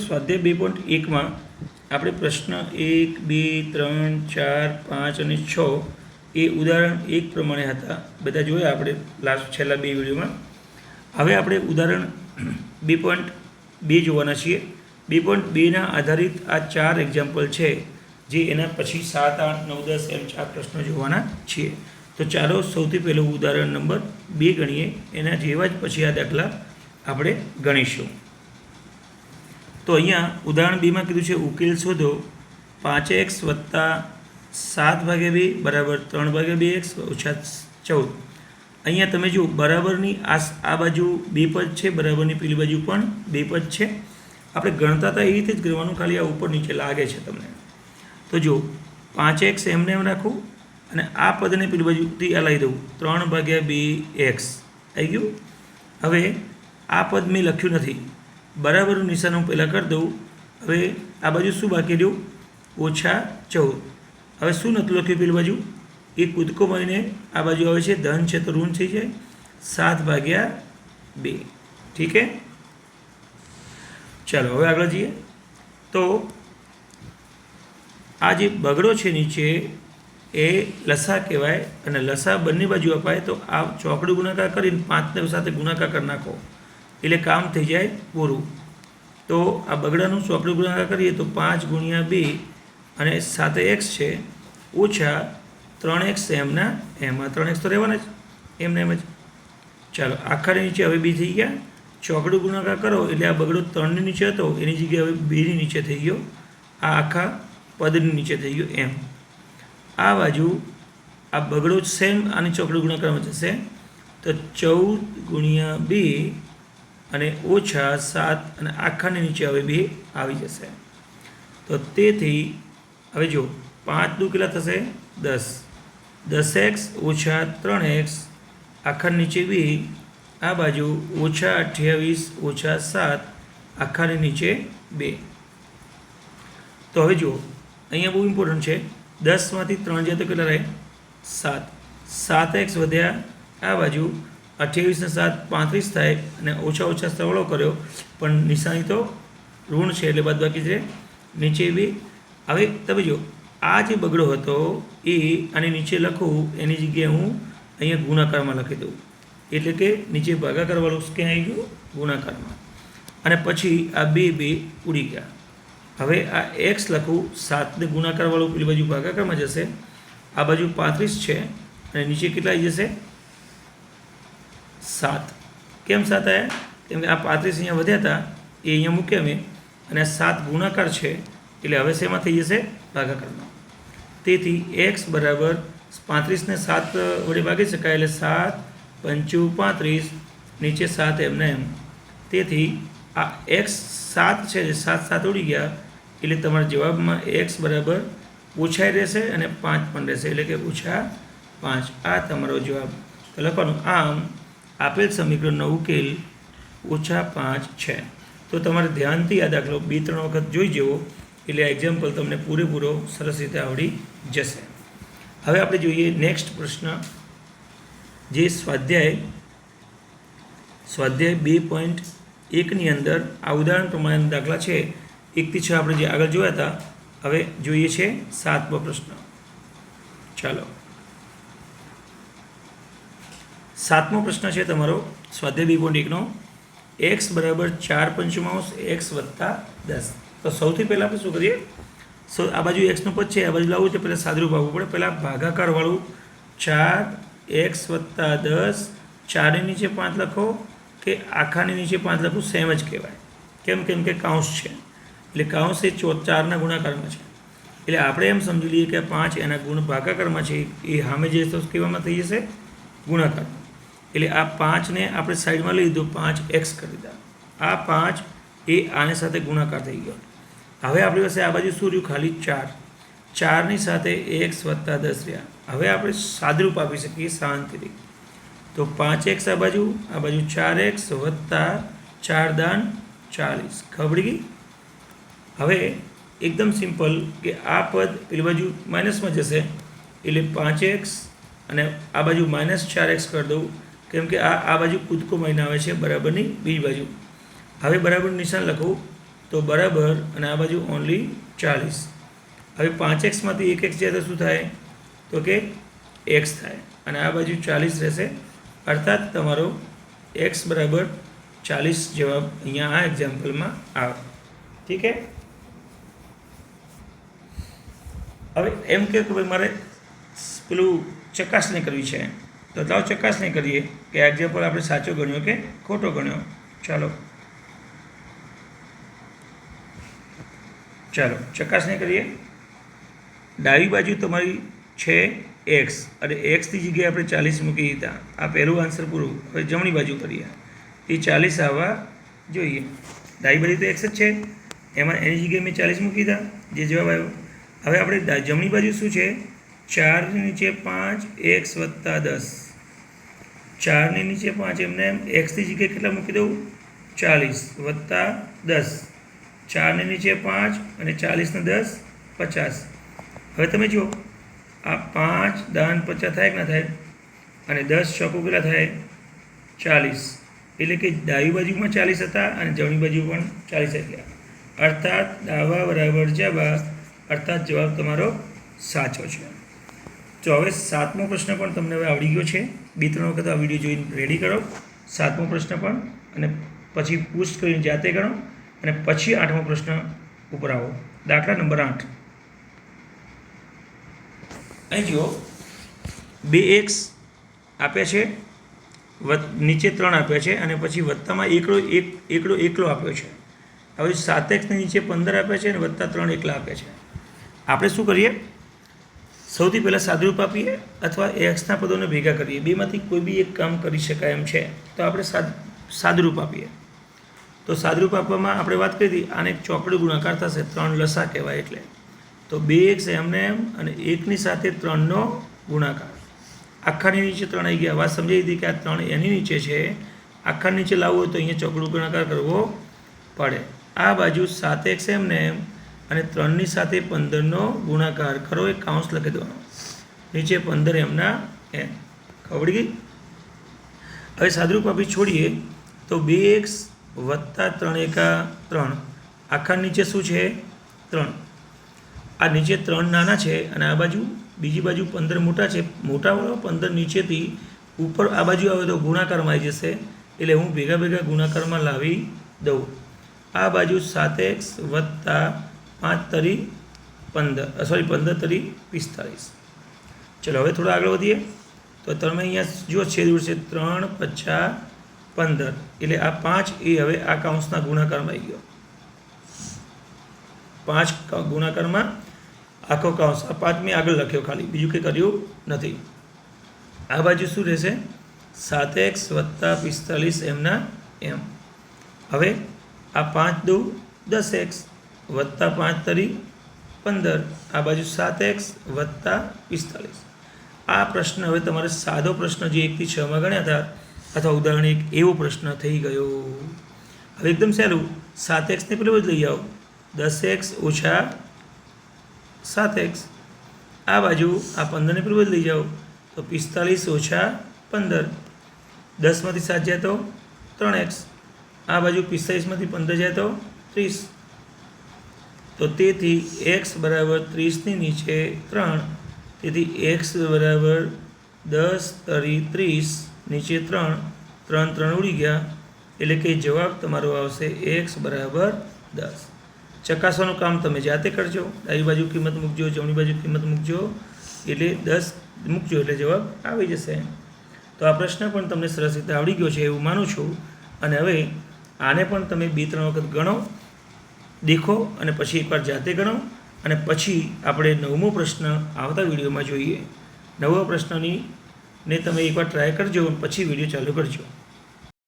સ્વાધ્યાય 2.1માં આપણે પ્રશ્ન 1, 2, 3, 4, 5 અને 6 એ ઉદાહરણ 1 પ્રમાણે હતા. બધા જોયા આપણે છેલ્લા બે વિડીયોમાં. હવે આપણે ઉદાહરણ 2.2 જોવાના છીએ. 2.2ના આધારિત આ 4 એક્ઝામ્પલ છે, જે એના પછી 7, 8, 9, 10 એમ 4 પ્રશ્નો જોવાના છીએ. તો ચાલો સૌથી પહેલું ઉદાહરણ નંબર 2 ગણીએ. એના જેવા જ પછી આ દાખલા આપણે ગણીશું. તો અહીંયા ઉદાહરણ 2માં કીધું છે ઉકેલ શોધો 5x વત્તા 7/2 બરાબર 3/2x ઓછા 14. અહીંયા તમે જો બરાબરની આ બાજુ 2 પદ છે, બરાબરની પેલી બાજુ પણ 2 પદ છે. આપણે ગણતા હતા એ રીતે જ ગણવાનું, ખાલી આ ઉપર નીચે લાગે છે તમને. તો જો 5x એમને એમ રાખું અને આ પદને પેલી બાજુથી આ લઈ દઉં 3/2x આવી ગયું. હવે આ પદ મેં લખ્યું નથી, બરાબરનું નિશાન હું પહેલાં કરી દઉં. હવે આ બાજુ શું બાકી રહ્યું? ઓછા 14. હવે શું નહોતું લખ્યું પેલી બાજુ? એ કૂદકો મારીને આ બાજુ આવે છે, ધન છે તો ઋણ થઈ જાય 7/2. ઠીક હે? ચાલો હવે આગળ જઈએ. તો આ જે બગડો છે નીચે એ લસા કહેવાય, અને લસા બંને બાજુ અપાય તો આ ચોકડી ગુણાકાર કરીને 5ને સાથે ગુણાકાર કરી નાખો એટલે કામ થઈ જાય પૂરું. તો આ બગડાનું ચોકડી ગુણાકાર કરીએ તો 5 × 2 અને સાથે x છે ઓછા 3x એમના એમ. આ 3x તો રહેવાના જ એમને એમ જ. ચાલો આખાની નીચે હવે 2 થઈ ગયા. ચોકડી ગુણાકાર કરો એટલે આ બગડો 3ની નીચે હતો એની જગ્યાએ હવે 2ની નીચે થઈ ગયો. આ આખા પદની નીચે થઈ ગયો એમ. આ બાજુ આ બગડો સેમ આની ચોકડી ગુણાકારમાં જશે તો 14 × 2 અને ઓછા 7 અને આખાની નીચે હવે 2 આવી જશે. તો તેથી હવે જો 5 દુ કેટલા થશે? 10. 10x ઓછા 3x આખાની નીચે 2, આ બાજુ ઓછા 28 ઓછા 7 આખાની નીચે 2. તો હવે જુઓ અહીંયા બહુ ઇમ્પોર્ટન્ટ છે. 10માંથી 3 જાય તો કેટલા રહે? 7. 7x વધ્યા આ બાજુ 28 ને 7 35 થાય અને ઓછા ઓછા સરવાળો કર્યો પણ નિશાની તો ઋણ છે એટલે બાદ બાકી છે નીચે 2. હવે તમે જો આ જે બગડો હતો એ આની નીચે લખું એની જગ્યાએ હું અહીંયા ગુણાકારમાં લખી દઉં એટલે કે નીચે ભાગાકારવાળું ક્યાં આવી ગયું? ગુણાકારમાં. અને પછી આ 2 ઉડી ગયા. હવે આ x લખું 7ને ગુણાકારવાળું પેલી બાજુ ભાગાકારમાં જશે. આ બાજુ 35 છે અને નીચે કેટલા આવી જશે? 7. કેમ 7 આવ્યા? કેમ કે આ 35 અહીંયા વધ્યા હતા એ અહીંયા મૂક્યા મેં, અને આ 7 ગુણાકાર છે એટલે હવે શેમાં થઈ જશે? ભાગાકારમાં. તેથી x બરાબર 35 ને 7 વડે ભાગી શકાય એટલે 7 × 5 = 35, નીચે 7 એમને એમ. તેથી આ x 7 છે, 7 ઉડી ગયા એટલે તમારા જવાબમાં x બરાબર ઓછાઈ રહેશે અને 5 પણ રહેશે એટલે કે ઓછા 5. આ તમારો જવાબ. તો લખવાનું આમ આપેલ સમીકરણનો ઉકેલ ઓછા 5 છે. તો તમારે ધ્યાનથી આ દાખલો 2-3 વખત જોઈ જવો એટલે આ એક્ઝામ્પલ તમને પૂરેપૂરો સરસ રીતે આવડી જશે. હવે આપણે જોઈએ નેક્સ્ટ પ્રશ્ન, જે સ્વાધ્યાય 2.1ની અંદર આ ઉદાહરણ પ્રમાણેના દાખલા છે. 1 થી 6 આપણે જે આગળ જોયા હતા. હવે જોઈએ છે 7મો પ્રશ્ન. ચાલો 7મો પ્રશ્ન છે તમારો સ્વાધ્યાય 2.1નો. x બરાબર 4/5 x વત્તા 10. તો સૌથી પહેલાં આપણે શું કરીએ? આ બાજુ એક્સનું પદ છે, આ બાજુ લાવવું તો પહેલાં સાદરું ભાગવું પડે. પહેલાં ભાગાકારવાળું 4x વત્તા 10, 4ની નીચે 5 લખો કે આખાની નીચે 5 લખું સેમ જ કહેવાય. કેમ કે કાઉન્સ છે એટલે કાઉન્સ એ 4ના ગુણાકારમાં છે. એટલે આપણે એમ સમજી લઈએ કે 5 એના ગુણ ભાગાકારમાં છે, એ સામે જે તો કહેવામાં થઈ જશે ગુણાકારમાં. એટલે આ 5ને આપણે સાઈડમાં લઈ લીધું, 5x કરી દીધા. આ 5 એ આની સાથે ગુણાકાર થઈ ગયો. હવે આપણી પાસે આ બાજુ શું રહ્યું? ખાલી 4. 4ની સાથે x વત્તા 10 રહ્યા. હવે આપણે સાદરૂપ આપી શકીએ શાંતિથી. તો 5x આ બાજુ 4x વત્તા 4 દાન 40. ખબર ગઈ? હવે એકદમ સિમ્પલ કે આ પદ પેલી બાજુ માઇનસમાં જશે એટલે 5x અને આ બાજુ -4x કરી દઉં, કેમ કે આ બાજુ કૂદકો મારીને આવે છે બરાબરની બીજી બાજુ. હવે બરાબર નિશાન લખું તો બરાબર, અને આ બાજુ ઓનલી 40. હવે 5x એક એક્સ જાય તો શું થાય? તો કે એક્સ થાય, અને આ બાજુ 40 રહેશે, અર્થાત તમારો એક્સ બરાબર 40 જવાબ અહીંયા આ એક્ઝામ્પલમાં આવે. ઠીક છે. હવે એમ કે ભાઈ મારે પેલું ચકાસણી કરવી છે, તો લાવ ચકાસણી કરીએ કે આ એક્ઝામ્પલ આપણે સાચો ગણ્યો કે ખોટો ગણ્યો. ચાલો ચકાસણી કરીએ. ડાબી બાજુ તમારી છે એક્સ, અને એક્સની જગ્યાએ આપણે 40 મૂકી દીધા. આ પહેલું આન્સર પૂરું. હવે જમણી બાજુ કરીએ, એ 40 આવવા જોઈએ. ડાબી બાજુ તો એક્સ જ છે, એમાં એની જગ્યાએ મેં 40 મૂકી દીધા, જે જવાબ આવ્યો. હવે આપણે જમણી બાજુ શું છે? 4 ની નીચે 5 એક્સ વત્તા 10. 4 ની નીચે 5 એમને એમ એક્સની જગ્યાએ કેટલા મૂકી દઉં? 40 વત્તા 10. 4 ની નીચે 5 અને 40 ને 10 50. હવે તમે જુઓ, આ 5 દાન 50 થાય કે ના થાય? અને 10 ચોકું કેટલા થાય? 40. એટલે કે ડાબી બાજુમાં 40 હતા અને જમણી બાજુ પણ 40 થયા, અર્થાત ડાબા બરાબર જબા, અર્થાત જવાબ તમારો સાચો છે. તો હવે 7મો પ્રશ્ન પણ તમને હવે આવડી ગયો છે. 2-3 વખત આ વિડીયો જોઈને રેડી કરો. 7મો પ્રશ્ન પણ, અને પછી પૂછ કરીને જાતે ગણો, અને પછી 8મો પ્રશ્ન ઉપર આવો. દાખલા નંબર 8. અહીં જુઓ, 2x આપ્યા છે, નીચે 3 આપ્યા છે, અને પછી વત્તામાં એકલો આપ્યો છે. હવે 7x ની નીચે 15 આપ્યા છે, અને વત્તા 3 એકલા આપ્યા છે. આપણે શું કરીએ? સૌથી પહેલાં સાદુરૂપ આપીએ અથવા એક્સના પદોને ભેગા કરીએ. બેમાંથી કોઈ બી એક કામ કરી શકાય એમ છે, તો આપણે સાદુરૂપ આપીએ. તો સાદુરૂપ આપવામાં આપણે વાત કરી હતી, આને એક ચોકડી ગુણાકાર થશે, 3 લસા કહેવાય. એટલે તો 2x એમને એમ, અને 1ની સાથે 3નો ગુણાકાર. આખાની નીચે 3 આવી ગયા. વાત સમજાવી હતી કે આ 3 એની નીચે છે. આખા નીચે લાવવું હોય તો અહીંયા ચોકડું ગુણાકાર કરવો પડે. આ બાજુ 7x એમને એમ, અને 3ની સાથે 15નો ગુણાકાર કરો. એક કાઉન્સ લખી દેવાનો, નીચે 15 એમના એમ. ખબર ગઈ? હવે સાદુરૂપ આપી છોડીએ તો 2x વત્તા 3 એકા 3. આખા નીચે શું છે? 3. આ નીચે 3 નાના છે, અને આ બાજુ બીજી બાજુ 15 મોટા છે. મોટાવાળો 15 નીચેથી ઉપર આ બાજુ આવે તો ગુણાકારમાં આવી જશે, એટલે હું ભેગા ગુણાકારમાં લાવી દઉં. આ બાજુ 7x વત્તા 5 તરી 15 તરી 45. ચલો હવે થોડા આગળ વધીએ. તો તમે અહીંયા જુઓ છેદ ઉડશે, 3 5 15, એટલે આ 5 એ હવે આ કાઉન્સના ગુણાકારમાં આવી ગયો. 5 ગુણાકારમાં આખો કાઉન્સ. આ 5 મેં આગળ લખ્યો, ખાલી બીજું કંઈ કર્યું નથી. આ બાજુ શું રહેશે? 7x વત્તા 45 એમના એમ. હવે આ 5 દુ 10x વત્તા 5 તરી 15. આ બાજુ 7x વત્તા 45. આ પ્રશ્ન હવે તમારે સાદો પ્રશ્ન જે 1 થી 6માં ગણ્યા હતા, અથવા ઉદાહરણ 1 એવો પ્રશ્ન થઈ ગયો. હવે એકદમ સહેલું. 7x ને પેલું જ લઈ આવો, 10x ઓછા 7x. આ બાજુ આ 15 ને પેલું જ લઈ જાઓ, તો 45 ઓછા 15. 10માંથી 7 જાય તો 3x. આ બાજુ 45માંથી 15 જાય તો 30. તો તેથી x બરાબર 30ની નીચે 3. તેથી x બરાબર 10 તરી 30, નીચે 3. 3 ઉડી ગયા, એટલે કે જવાબ તમારો આવશે x બરાબર 10. ચકાસવાનું કામ તમે જાતે કરજો. ડાબી બાજુ કિંમત મૂકજો, જમણી બાજુ કિંમત મૂકજો, એટલે 10 મૂકજો, એટલે જવાબ આવી જશે. તો આ પ્રશ્ન પણ તમને સરસ રીતે આવડી ગયો છે એવું માનું છું. અને હવે આને પણ તમે 2-3 વખત ગણો, દેખો, અને પછી એકવાર જાતે ગણો, અને પછી આપણે 9મો પ્રશ્ન આવતા વિડીયોમાં જોઈએ. 9મા પ્રશ્નને તમે એકવાર ટ્રાય કરજો, પછી વિડીયો ચાલુ કરજો.